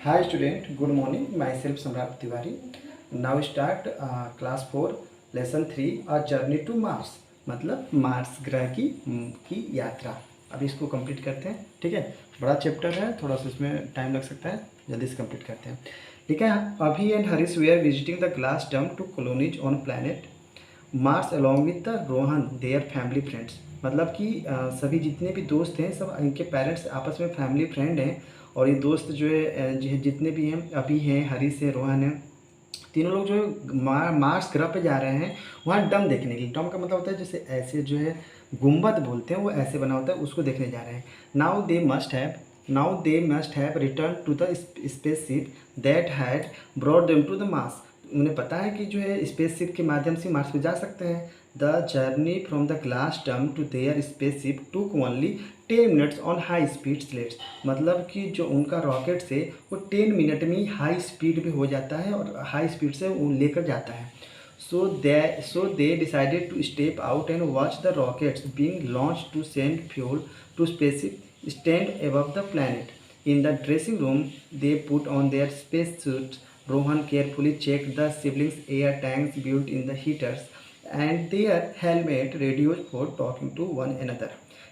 Hi student, good morning. Myself Samrat Tiwari. Now start class 4 lesson 3 A journey to Mars. मतलब Mars ग्रह की यात्रा। अब इसको कंप्लीट करते हैं। ठीक है, बड़ा चैप्टर है, थोड़ा सा इसमें टाइम लग सकता है, जल्दी से कंप्लीट करते हैं। ठीक है, Abhi and Harish we are visiting the glass dome to colonies on planet Mars along with the Rohan their family friends. मतलब कि सभी जितने भी दोस्त हैं सब इनके पेरेंट्स आपस में फैमिली फ्रेंड हैं। और ये दोस्त जो है जितने भी हैं अभी हैं, हरीश है, रोहन है, तीनों लोग जो है मार्स ग्रह पे जा रहे हैं वहाँ डम देखने के लिए। डम का मतलब होता है जैसे ऐसे जो है गुम्बद बोलते हैं, वो ऐसे बना होता है, उसको देखने जा रहे हैं। Now they must have return to the spaceship that had brought them to the Mars. उन्हें पता है कि जो है स्पेसशिप के माध्यम से मार्स पे जा सकते हैं। The journey from the glass dome to their spaceship टूक only 10 minutes on high speed slates. मतलब कि जो उनका रॉकेट से वो 10 मिनट में ही हाई स्पीड पे हो जाता है और हाई स्पीड से वो लेकर जाता है। So they decided to step out and watch the rockets being launched to send fuel to spaceship stand above the planet. In the dressing room, they put on their spacesuits. Rohan carefully checked the siblings' air tanks built in the heaters and their helmet radios for talking to one another.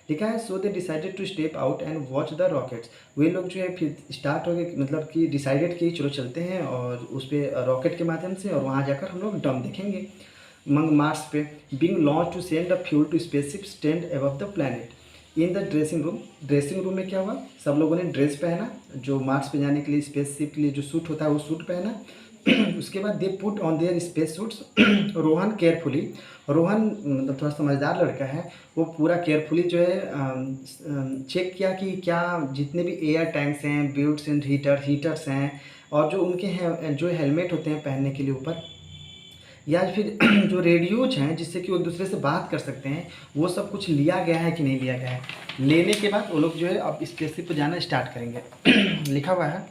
लिखा है so they decided to step out and watch the rockets. वे लोग जो है फिर start हो गए, मतलब कि डिसाइडेड कि चलो चलते हैं और उस पर रॉकेट के माध्यम से, और वहाँ जाकर हम लोग डम देखेंगे मंग मार्स पे। Being launch to send the fuel to spaceship stand above the planet in the dressing room में क्या हुआ, सब लोगों ने ड्रेस पहना, जो मार्स पे जाने के लिए स्पेसशिप के लिए जो सूट होता है वो सूट पहना। उसके बाद they put on their space suits. Rohan carefully, Rohan मतलब थोड़ा समझदार लड़का है, वो पूरा केयरफुली जो है चेक किया कि क्या जितने भी एयर टैंक्स हैं, बिल्ट्स एंड हीटर्स हैं, और जो उनके हैं जो हेलमेट होते हैं पहनने के लिए ऊपर, या फिर जो रेडियोज हैं जिससे कि वो एक दूसरे से बात कर सकते हैं, वो सब कुछ लिया गया है कि नहीं लिया गया है। लेने के बाद वो लोग जो है अब स्पेसशिप पर जाना स्टार्ट करेंगे। लिखा हुआ है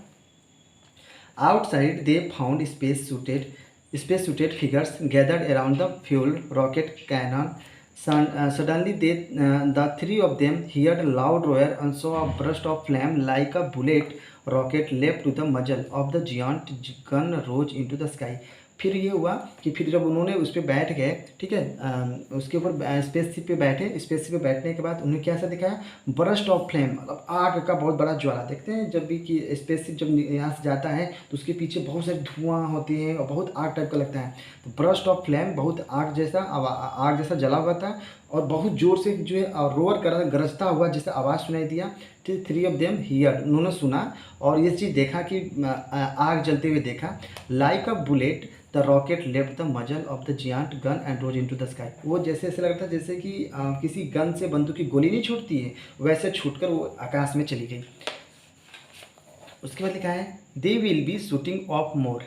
outside they found space suited figures gathered around the fuel rocket cannon. Suddenly the three of them heard a loud roar and saw a burst of flame like a bullet rocket leapt to the muzzle of the giant gun rose into the sky. फिर ये हुआ कि फिर जब उन्होंने उस पर बैठ गए, ठीक है, उसके ऊपर स्पेसशिप पे बैठे, स्पेसशिप पे बैठने के बाद उन्हें क्या सा दिखाया, बरस्ट ऑफ फ्लेम, मतलब आग का बहुत बड़ा ज्वाला। देखते हैं जब भी कि स्पेसशिप जब यहाँ से जाता है तो उसके पीछे बहुत सारे धुआं होती हैं और बहुत आग टाइप का लगता है। तो बरस्ट ऑफ फ्लेम, बहुत आग जैसा जला हुआ था और बहुत ज़ोर से जो है रोअर कर गरजता हुआ जैसे आवाज़ सुनाई दिया। थ्री ऑफ देम हियर, उन्होंने सुना और ये चीज़ देखा कि आग जलते हुए देखा। Like a bullet the rocket left the muzzle of the giant gun and rose into the sky. वो जैसे ऐसे लगता है जैसे कि किसी गन से बंदूक की गोली नहीं छूटती है, वैसे छूटकर वो आकाश में चली गई। उसके बाद लिखा है they will be shooting of more,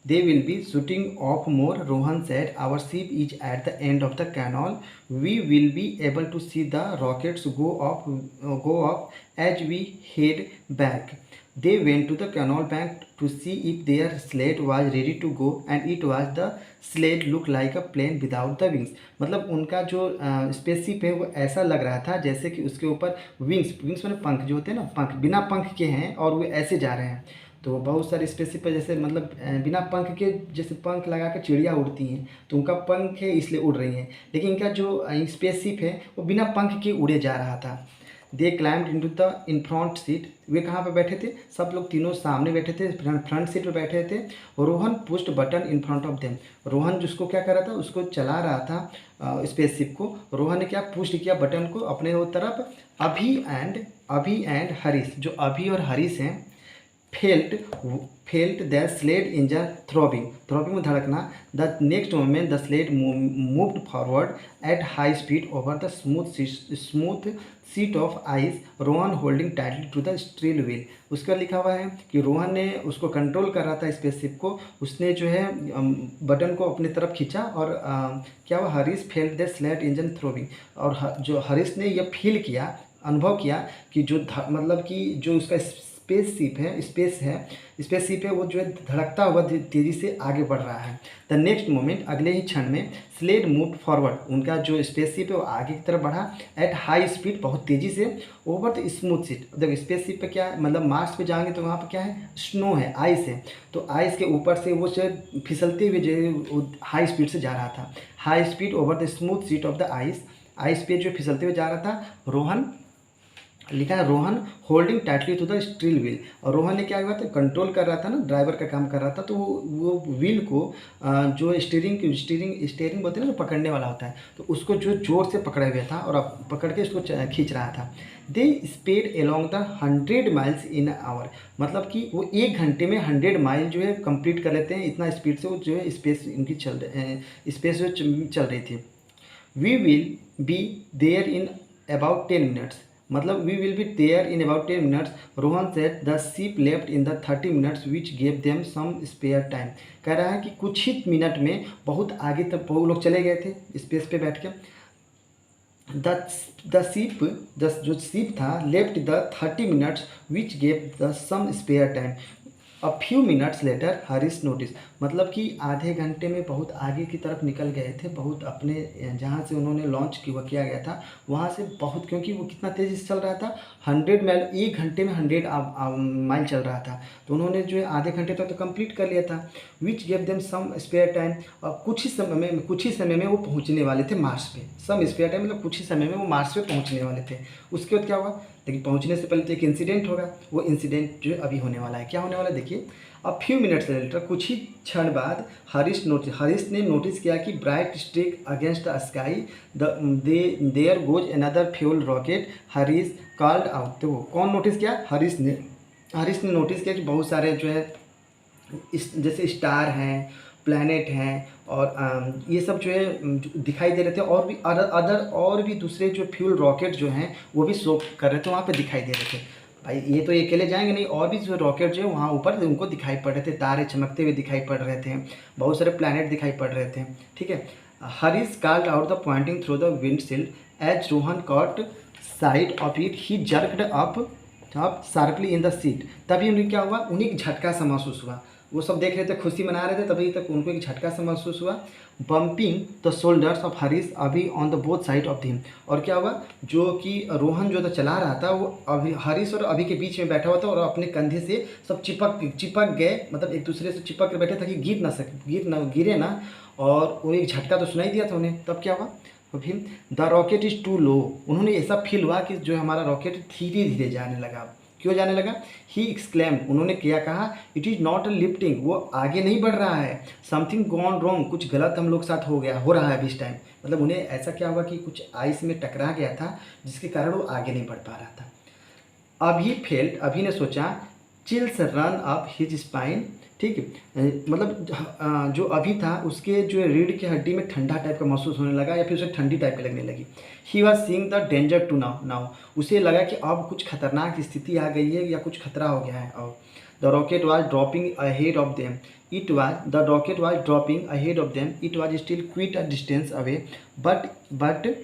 they will be shooting off more. Rohan said, our ship is at the end of the canal. We will be able to see the rockets go off as we head back. They went to the canal bank to see if their sled was ready to go, and it was. The sled looked like a plane without the wings. मतलब उनका जो spaceship है वो ऐसा लग रहा था जैसे कि उसके ऊपर विंग्स मैंने पंख जो होते हैं ना, पंख बिना पंख के हैं और वो ऐसे जा रहे हैं। तो बहुत सारे स्पेसशिप पर जैसे मतलब बिना पंख के, जैसे पंख लगा कर चिड़िया उड़ती हैं तो उनका पंख है इसलिए उड़ रही हैं, लेकिन इनका जो स्पेसशिप है वो बिना पंख के उड़े जा रहा था। They climbed into the in front seat. वे कहाँ पे बैठे थे, सब लोग तीनों सामने बैठे थे, फ्रंट सीट पे बैठे थे। Rohan pushed button in front of them. Rohan जिसको क्या कर रहा था, उसको चला रहा था स्पेसशिप को। रोहन ने क्या पुश्ड किया बटन को अपने वो तरफ। अभी एंड हरीश, जो अभी और हरीश हैं, felt their sled engine throbbing में धड़कना। The next moment the sled moved forward at high speed over the smooth sheet of ice. Rohan holding tightly to the steering wheel. उसका लिखा हुआ है कि रोहन ने उसको कंट्रोल कर रहा था स्पेसशिप को, उसने जो है बटन को अपनी तरफ खींचा और क्या हुआ, Harish felt the sled engine throbbing. और जो हरीश ने यह फील किया, अनुभव किया कि जो मतलब कि जो उसका स्पेसशिप है वो जो है धड़कता हुआ तेज़ी से आगे बढ़ रहा है। द नेक्स्ट मोमेंट, अगले ही क्षण में, स्लेड मूव फॉरवर्ड, उनका जो स्पेसशिप है वो आगे की तरफ बढ़ा एट हाई स्पीड, बहुत तेज़ी से, ओवर द स्मूथ सीट। जब स्पेसशिप पे क्या है, मतलब मार्स पे जाएंगे तो वहाँ पे क्या है, स्नो है, आइस है, तो आइस के ऊपर से वो जो फिसलते हुए जो है हाई स्पीड से जा रहा था, high speed over the smooth seat of the ice पे जो फिसलते हुए जा रहा था। रोहन, लिखा है Rohan holding tightly to the steel wheel, और रोहन ने क्या हुआ था, कंट्रोल कर रहा था ना, ड्राइवर का काम कर रहा था, तो वो व्हील को जो स्टीयरिंग बोलते हैं ना, जो पकड़ने वाला होता है, तो उसको जो जोर से पकड़ा हुआ था और अब पकड़ के उसको खींच रहा था। They speed along the 100 miles in hour, मतलब कि वो 1 घंटे में 100 माइल जो है कंप्लीट कर लेते हैं, इतना स्पीड से वो जो है स्पेस इनकी स्पेस जो चल रही थी। We will be there in about 10 minutes, मतलब we will be there in about 10 minutes. Rohan said the ship left in the 30 minutes which gave them some spare time, कह रहा है कि कुछ ही मिनट में बहुत आगे तक वो लोग चले गए थे स्पेस पे बैठ के। जो शिप था left the 30 minutes which gave the some spare time. A few minutes later Harish notice, मतलब कि आधे घंटे में बहुत आगे की तरफ निकल गए थे, बहुत अपने जहाँ से उन्होंने लॉन्च किया गया था वहाँ से बहुत, क्योंकि वो कितना तेज़ी से चल रहा था, 100 माइल 1 घंटे में 100 माइल चल रहा था, तो उन्होंने जो है आधे घंटे तक तो कंप्लीट कर लिया था। Which gave them some spare time, और कुछ ही समय में वो पहुँचने वाले थे मार्स पे। सम स्पेयर टाइम मतलब कुछ ही समय में वो मार्स पे पहुँचने वाले थे। उसके बाद क्या हुआ, लेकिन पहुंचने से पहले तो एक इंसिडेंट होगा, वो इंसिडेंट जो अभी होने वाला है। क्या होने वाला है देखिए। अब फ्यू मिनट्स लेटर, कुछ ही क्षण बाद, हरीश ने नोटिस किया कि bright streak against the sky there goes another fuel rocket. Harish called out, तो कौन नोटिस किया, हरीश ने नोटिस किया कि बहुत सारे जो है जैसे स्टार हैं, प्लैनेट हैं, और ये सब जो है दिखाई दे रहे थे, और भी और भी दूसरे जो फ्यूल रॉकेट जो हैं वो भी शो कर रहे थे, वहाँ पे दिखाई दे रहे थे। भाई ये तो ये अकेले जाएंगे नहीं, और भी जो रॉकेट जो है वहाँ ऊपर उनको दिखाई पड़ रहे थे, तारे चमकते हुए दिखाई पड़ रहे थे, बहुत सारे प्लैनेट दिखाई पड़ रहे थे, ठीक है। Harish called out the pointing through the windshield as Rohan caught side of it he jerked up sharply in the seat. तभी उन्हें क्या हुआ, उन्हें एक झटका सा महसूस हुआ, वो सब देख रहे थे, खुशी मना रहे थे, तभी तक उनको एक झटका सा महसूस हुआ। Bumping the shoulders of Harish Abhi on the both side of him, और क्या हुआ, जो कि रोहन जो था चला रहा था, वो अभी हरीश और अभी के बीच में बैठा हुआ था, और अपने कंधे से सब चिपक गए, मतलब एक दूसरे से चिपक कर बैठे ताकि गिरे ना, और वो एक झटका तो सुनाई दिया था उन्हें। तब क्या हुआ, तो फिर the rocket is to low, उन्होंने ऐसा फील हुआ कि जो हमारा रॉकेट धीरे धीरे जाने लगा। क्यों जाने लगा, ही एक्सक्लेम, उन्होंने क्या कहा, it is not a lifting, वो आगे नहीं बढ़ रहा है, समथिंग गॉन रॉन्ग, कुछ गलत हम लोग साथ हो रहा है अभी इस टाइम। मतलब उन्हें ऐसा क्या हुआ कि कुछ आइस में टकरा गया था जिसके कारण वो आगे नहीं बढ़ पा रहा था। अभी ने सोचा, chills run up his spine, ठीक है, मतलब जो अभी था उसके जो रीढ़ की हड्डी में ठंडा टाइप का महसूस होने लगा, या फिर उसे ठंडी टाइप की लगने लगी। He was seeing the danger too now, उसे लगा कि अब कुछ खतरनाक स्थिति आ गई है या कुछ खतरा हो गया है। और the rocket was dropping ahead of them, the rocket was dropping ahead of them, it was still quite a distance away, but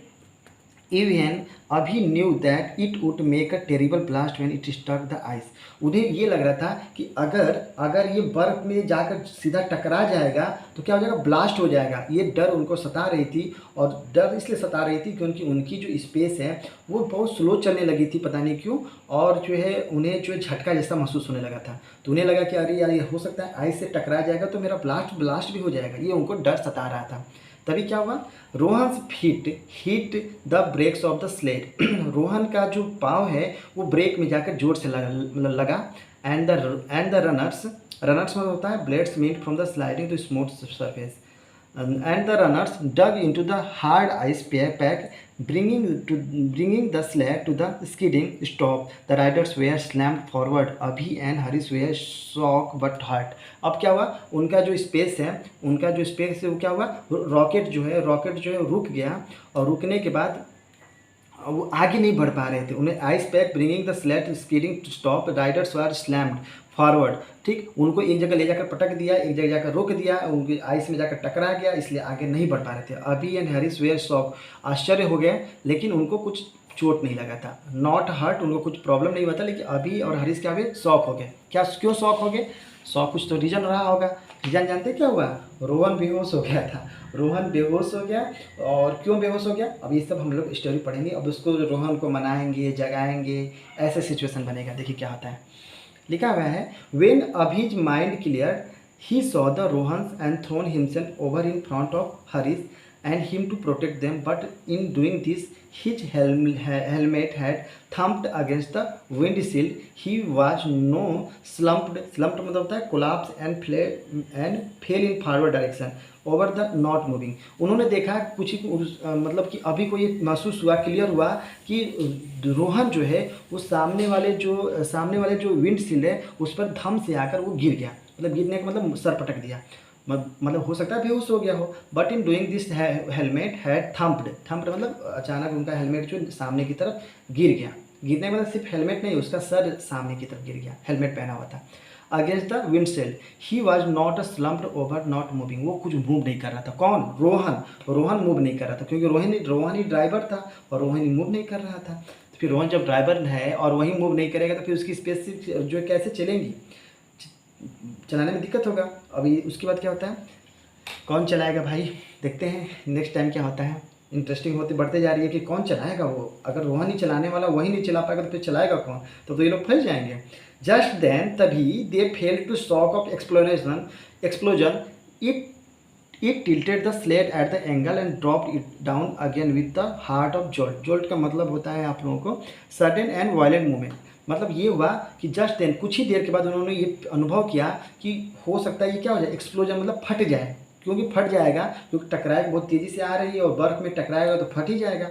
even Abhi knew that it would make a terrible blast when it struck the ice. उन्हें ये लग रहा था कि अगर ये बर्फ़ में जाकर सीधा टकरा जाएगा तो क्या हो जाएगा, ब्लास्ट हो जाएगा। ये डर उनको सता रही थी, और डर इसलिए सता रही थी क्योंकि उनकी जो स्पेस है वो बहुत स्लो चलने लगी थी, पता नहीं क्यों, और जो है उन्हें जो झटका जैसा महसूस होने लगा था। तो उन्हें लगा कि अरे यार ये हो सकता है आइस से टकरा जाएगा तो मेरा ब्लास्ट भी हो जाएगा, ये उनको डर सता रहा था। तभी क्या हुआ, Rohan feet hit the brakes of the sled, Rohan का जो पाँव है वो ब्रेक में जाकर जोर से लगा। एंड द रनर्स मतलब होता है blades meet from the sliding to smooth surface, and the runners dug into the hard ice pack, bringing the sled to the skidding stop. The riders were slammed forward. Abhi and Harish were shocked but hurt. अब क्या हुआ, उनका जो space है वो क्या हुआ, rocket जो है रुक गया, और रुकने के बाद वो आगे नहीं बढ़ पा रहे थे। उन्हें ice pack bringing the sled skidding to stop, riders were slammed forward, ठीक, उनको एक जगह ले जाकर पटक दिया, एक जगह जाकर रोक दिया, उनके आइस में जाकर टकरा गया, इसलिए आगे नहीं बढ़ पा रहे थे। अभी एंड हैरिस वेयर शॉक, आश्चर्य हो गए, लेकिन उनको कुछ चोट नहीं लगा था, नॉट हर्ट, उनको कुछ प्रॉब्लम नहीं हुआ था। लेकिन अभी और हरीश क्या हुए, शॉक हो गए। क्या क्यों शॉक हो गए, शॉक कुछ तो रीज़न रहा होगा। रीज़न जानते क्या हुआ, रोहन बेहोश हो गया था। रोहन बेहोश हो गया, और क्यों बेहोश हो गया अब ये सब हम लोग स्टोरी पढ़ेंगे। अब उसको रोहन को मनाएंगे, जगाएंगे, ऐसे सिचुएशन बनेगा। देखिए क्या होता है, लिखा हुआ है when Abhi's mind clear he saw the Rohans and thrown himself over in front of Harish and him to protect them, but in doing this his helmet had thumped against the windshield. He was no slumped मतलब होता है collapse and fell in forward direction over the not moving. उन्होंने देखा कुछ ही मतलब कि अभी को ये महसूस हुआ, क्लियर हुआ कि रोहन जो है वो सामने वाले जो विंडशील्ड है उस पर धम से आकर वो गिर गया। मतलब गिरने का मतलब सर पटक दिया, मतलब हो सकता है बेहोश हो गया हो। But in doing this helmet had thumped मतलब अचानक उनका हेलमेट जो सामने की तरफ गिर गया। गिरने मतलब सिर्फ हेलमेट नहीं, उसका सर सामने की तरफ गिर गया, हेलमेट पहना हुआ था। Against the windshield he was not slumped over not moving, वो कुछ मूव नहीं कर रहा था। कौन, रोहन मूव नहीं कर रहा था, क्योंकि रोहन ही ड्राइवर था और रोहन ही मूव नहीं कर रहा था। तो फिर रोहन जब ड्राइवर है और वही मूव नहीं करेगा तो फिर उसकी स्पेस जो कैसे चलेंगी, चलाने में दिक्कत होगा। अभी उसके बाद क्या होता है, कौन चलाएगा भाई, देखते हैं नेक्स्ट टाइम क्या होता है। इंटरेस्टिंग होते बढ़ते जा रही है कि कौन चलाएगा। वो अगर रोहन ही चलाने वाला वही नहीं चला पाएगा तो फिर चलाएगा कौन, तो ये लोग फंस जाएंगे। जस्ट देन तभी they fell to shock of explosion it tilted the slate at the angle and dropped it down again with the heart of jolt. Jolt का मतलब होता है आप लोगों को सडन एंड वायलेंट मूवमेंट। मतलब ये हुआ कि जस्ट देन कुछ ही देर के बाद उन्होंने ये अनुभव किया कि हो सकता है ये क्या हो जाए, एक्सप्लोजन मतलब फट जाए, क्योंकि फट जाएगा, क्योंकि टकराएगा, बहुत तेज़ी से आ रही है और बर्फ़ में टकराएगा तो फट ही जाएगा।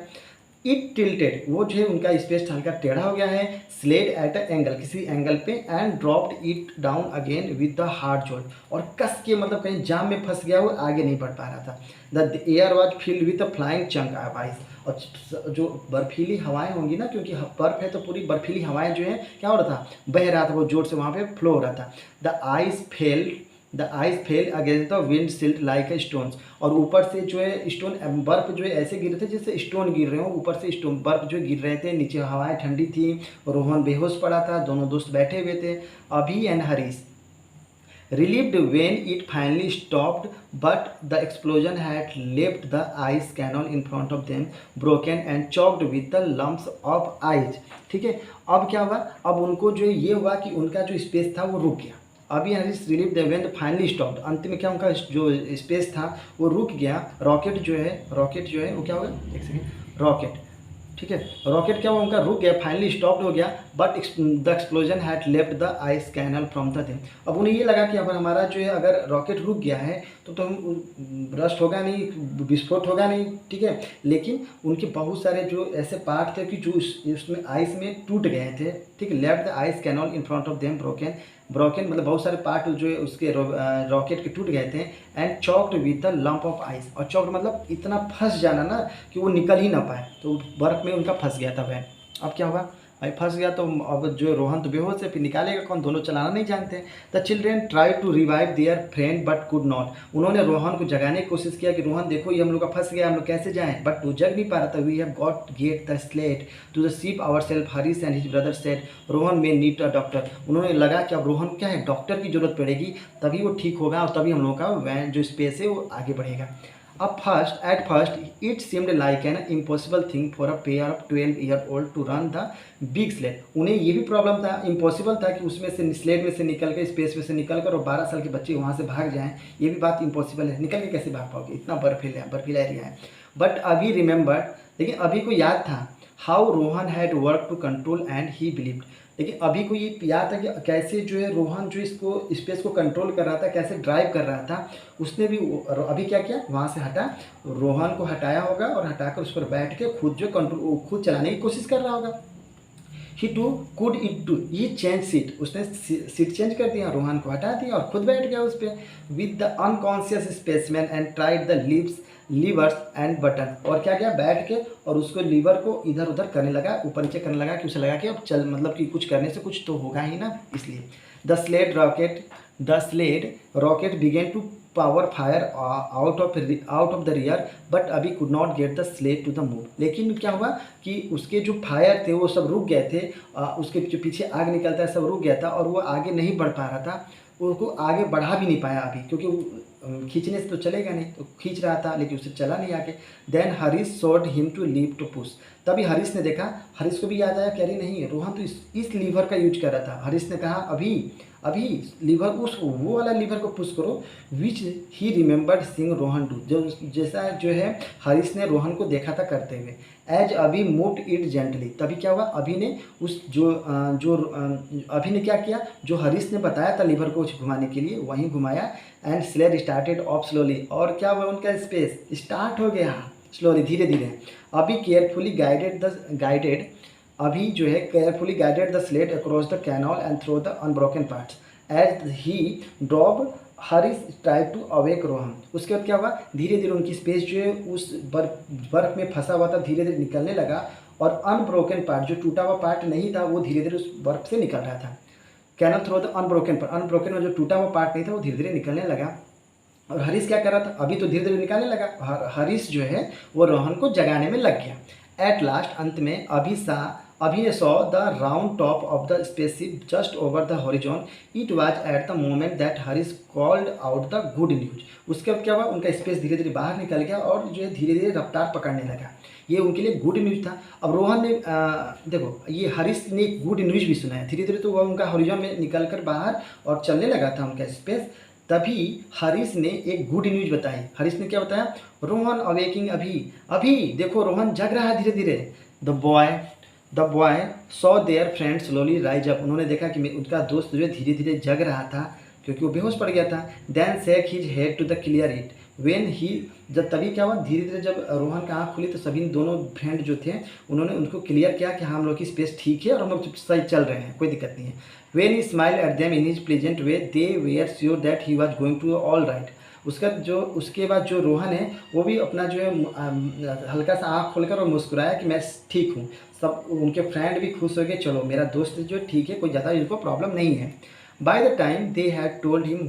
इट टिल्टेड, वो जो है उनका स्पेस हल्का टेढ़ा हो गया है, स्लेड एट अ एंगल, किसी एंगल पे, and dropped it down again with the hard jolt, और कस के मतलब कहीं जाम में फंस गया, वो आगे नहीं बढ़ पा रहा था। The air was filled with a flying chunk of ice, और जो बर्फीली हवाएं होंगी ना, क्योंकि बर्फ है तो पूरी बर्फीली हवाएं जो है क्या हो रहा था, बह रहा था, वो जोर से वहाँ पे फ्लो हो रहा था। The ice fail against the wind shield like stones, और ऊपर से जो है स्टोन, बर्फ जो है ऐसे गिर रहे थे जैसे स्टोन गिर रहे हो, ऊपर से स्टोन बर्फ जो गिर रहे थे, नीचे हवाएं ठंडी थी, रोहन बेहोश पड़ा था, दोनों दोस्त बैठे हुए थे, अभी and Harish. Relieved when it finally stopped, but the explosion had left the ice canal in front of them broken and choked with the lumps of ice. ठीक है, अब क्या हुआ, अब उनको जो ये हुआ कि उनका जो स्पेस था वो रुक गया। अभी relieve the when finally stopped, अंत में क्या उनका जो स्पेस था वो रुक गया। रॉकेट जो है वो क्या होगा, एक सेकेंड, रॉकेट, ठीक है, रॉकेट क्या हुआ, उनका रुक गया, फाइनली स्टॉप्ड हो गया। But the explosion had left the ice canal from the thing, अब उन्हें ये लगा कि अगर हमारा जो है अगर रॉकेट रुक गया है तो हम ब्रस्ट होगा नहीं, विस्फोट होगा नहीं, ठीक है। लेकिन उनके बहुत सारे जो ऐसे पार्ट थे कि जो उसमें आइस में टूट गए थे, ठीक है। Left the ice canal in front of them broken मतलब बहुत सारे पार्ट जो है उसके रॉकेट के टूट गए थे। And choked with the lump of ice, और चॉक्ड मतलब इतना फंस जाना ना कि वो निकल ही ना पाए, तो बर्फ में उनका फंस गया था वह। अब क्या हुआ भाई, फंस गया तो अब जो रोहन तो बेहोश है, फिर निकालेगा कौन, दोनों चलाना नहीं जानते। The children try to revive their friend but could not, उन्होंने रोहन को जगाने की कोशिश किया कि रोहन देखो ये हम लोग का फंस गया, हम लोग कैसे जाएं, बट वो जग नहीं पा रहा था। We have got get the sled to the ship our self, Harish and his brother said Rohan may need a doctor, उन्होंने लगा कि अब रोहन क्या है, डॉक्टर की जरूरत पड़ेगी, तभी वो ठीक होगा और तभी हम लोग का वैन जो स्पेस है वो आगे बढ़ेगा। At first, it seemed like an impossible thing for a pair of 12-year-old to run the big sled. उन्हें ये भी प्रॉब्लम था, इम्पॉसिबल था कि उसमें से स्लेड में से निकल कर, स्पेस में से निकल कर और 12 साल के बच्चे वहाँ से भाग जाएं, ये भी बात इम्पॉसिबल है। निकल के कैसे भाग पाओगे, इतना बर्फीला एरिया है। बट अभी रिमेंबर्ड, लेकिन अभी को याद था, how Rohan had work to control and he believed, लेकिन अभी को ये याद था कि कैसे जो है रोहन जो इसको स्पेस को कंट्रोल कर रहा था, कैसे ड्राइव कर रहा था। उसने भी अभी क्या किया, वहाँ से हटा, रोहन को हटाया होगा और हटाकर उस पर बैठ के खुद जो कंट्रोल खुद चलाने की कोशिश कर रहा होगा। ही टू कुड इट टू ये चेंज सीट, उसने सीट चेंज कर दिया, रोहन को हटा दिया और खुद बैठ गया उस पर। With the unconscious spaceman and tried the levers and button, और क्या किया, बैठ के और उसको लीवर को इधर उधर करने लगा, ऊपर नीचे करने लगा, कि उसे लगा कि अब चल, मतलब कि कुछ करने से कुछ तो होगा ही ना, इसलिए। The sled rocket began to power fire out of the rear but Abhi could not get the sled to the move. लेकिन क्या हुआ कि उसके जो फायर थे वो सब रुक गए थे, उसके जो पीछे आग निकलता है सब रुक गया था और वो आगे नहीं बढ़ पा रहा था, उसको आगे बढ़ा भी नहीं पाया अभी, क्योंकि खींचने से तो चलेगा नहीं, तो खींच रहा था लेकिन उससे चला नहीं आगे। Then Harish sought him to leave to push. तभी हरीश ने देखा, हरीश को भी याद आया कि अरे नहीं, रोहन तो इस लीवर का यूज कर रहा था। हरीश ने कहा अभी अभी लीवर उस वो वाला लीवर को पुश करो which he remembered seeing Rohan do, जो जैसा जो है हरीश ने रोहन को देखा था करते हुए। एज अभी मूव्ड इट जेंटली, तभी क्या हुआ, अभी ने उस अभी ने क्या किया, जो हरीश ने बताया था लीवर को घुमाने के लिए वहीं घुमाया। And sled started off slowly, और क्या हुआ, उनका स्पेस स्टार्ट हो गया स्लोली, धीरे धीरे। अभी गाइडेड अभी जो है carefully guided the sled across the canal and through the unbroken parts as he drop Harish try to awake Rohan. उसके बाद क्या हुआ, धीरे धीरे उनकी स्पेस जो है उस बर्फ में फंसा हुआ था धीरे धीरे निकलने लगा, और अनब्रोकन पार्ट जो टूटा हुआ पार्ट नहीं था वो धीरे धीरे उस बर्फ से निकल रहा था। Canal through the unbroken part, unbroken में जो टूटा हुआ पार्ट नहीं था वो धीरे धीरे निकलने लगा। और हरीश क्या कर रहा था, अभी तो धीरे धीरे निकालने लगा। हरीश जो है वो रोहन को जगाने में लग गया। एट लास्ट, अंत में अभी ने saw the round top of the spaceship just over the horizon. It was at the moment that Harish called out the good news. उसके बाद क्या हुआ, उनका स्पेस धीरे धीरे बाहर निकल गया और जो है धीरे धीरे रफ्तार पकड़ने लगा। ये उनके लिए गुड न्यूज़ था। अब रोहन ने देखो, ये हरीश ने गुड न्यूज़ भी सुना है, धीरे धीरे तो वह उनका हॉरिजॉन में निकल कर बाहर और चलने लगा था उनका स्पेस। तभी हरीश ने एक गुड न्यूज़ बताई। हरीश ने क्या बताया, रोहन अवेकिंग, अभी देखो रोहन जग रहा है धीरे धीरे। The boy saw there friend slowly rise up. उन्होंने देखा कि उनका दोस्त जो है धीरे धीरे जग रहा था क्योंकि वो बेहोश पड़ गया था। Then shake his head to the clear it when he, जब तभी क्या हुआ, धीरे धीरे जब रोहन का आँख खुली तो सभी दोनों फ्रेंड जो थे उन्होंने उनको क्लियर किया कि हाँ हम लोग की स्पेस ठीक है और हम लोग सही चल रहे हैं, कोई दिक्कत नहीं है। When he smile at them in his pleasant way they were sure that he was going to all right. उसके बाद जो रोहन है वो भी अपना जो है हल्का सा आँख खोलकर और मुस्कुराया कि मैं ठीक हूँ। सब उनके फ्रेंड भी खुश हो गए, चलो मेरा दोस्त जो ठीक है, कोई ज़्यादा इनको प्रॉब्लम नहीं है। By the time they had told him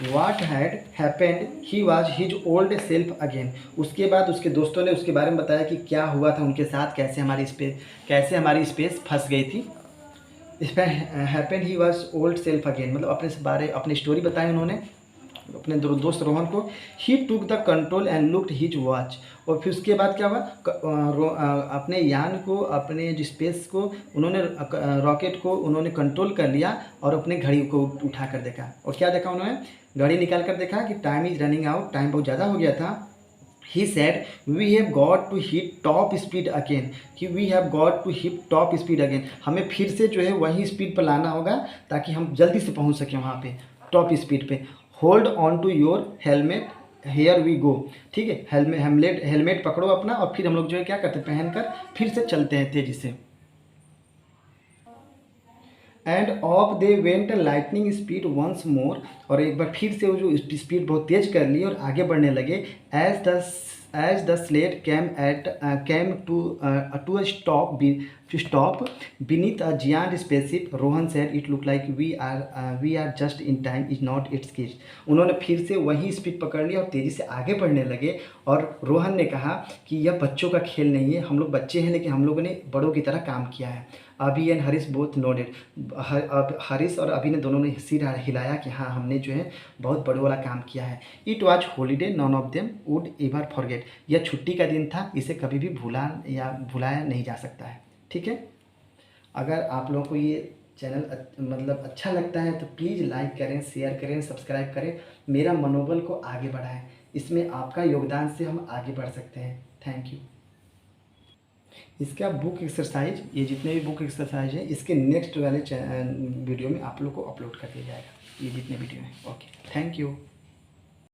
what had happened he was his old self again। उसके बाद उसके दोस्तों ने उसके बारे में बताया कि क्या हुआ था उनके साथ, कैसे हमारी स्पेस फंस गई थी। इस पर happened he was old self again, मतलब अपनी स्टोरी बताई उन्होंने अपने दोस्त रोहन को। He took the control and looked his watch. और फिर उसके बाद क्या हुआ, अपने यान को, अपने जो स्पेस को उन्होंने, रॉकेट को उन्होंने कंट्रोल कर लिया और अपने घड़ी को उठा कर देखा। और क्या देखा उन्होंने, घड़ी निकाल कर देखा कि time is running out, time बहुत ज़्यादा हो गया था। He said we have got to hit top speed again, कि we have got to hit top speed again, हमें फिर से जो है वही स्पीड पर लाना होगा ताकि हम जल्दी से पहुंच सकें वहाँ पे टॉप स्पीड पे। Hold on to your helmet here we go, ठीक है, हेलमेट पकड़ो अपना और फिर हम लोग जो है क्या करते हैं, पहनकर फिर से चलते हैं तेज़ी से। And off they went lightning speed once more, और एक बार फिर से वो जो स्पीड बहुत तेज कर ली और आगे बढ़ने लगे। As the sled came to stop beneath a giant spaceship. Rohan said it look like we are just in time is not it's case. उन्होंने फिर से वही स्पीड पकड़ लिया और तेज़ी से आगे बढ़ने लगे। और रोहन ने कहा कि यह बच्चों का खेल नहीं है, हम लोग बच्चे हैं लेकिन हम लोगों ने बड़ों की तरह काम किया है। Abhi and Harish both nodded, Harish और अभी ने दोनों ने सिर हिलाया कि हाँ हमने जो है बहुत बड़े वाला काम किया है। It was holiday none of them would ever forget, यह छुट्टी का दिन था, इसे कभी भी भुलाया नहीं जा सकता है। ठीक है, अगर आप लोगों को ये चैनल मतलब अच्छा लगता है तो प्लीज़ लाइक करें, शेयर करें, सब्सक्राइब करें, मेरा मनोबल को आगे बढ़ाएं। इसमें आपका योगदान से हम आगे बढ़ सकते हैं। Thank you. इसका बुक एक्सरसाइज, ये जितने भी बुक एक्सरसाइज हैं इसके नेक्स्ट वाले वीडियो में आप लोग को अपलोड कर दिया जाएगा, ये जितने वीडियो हैं। Okay, thank you.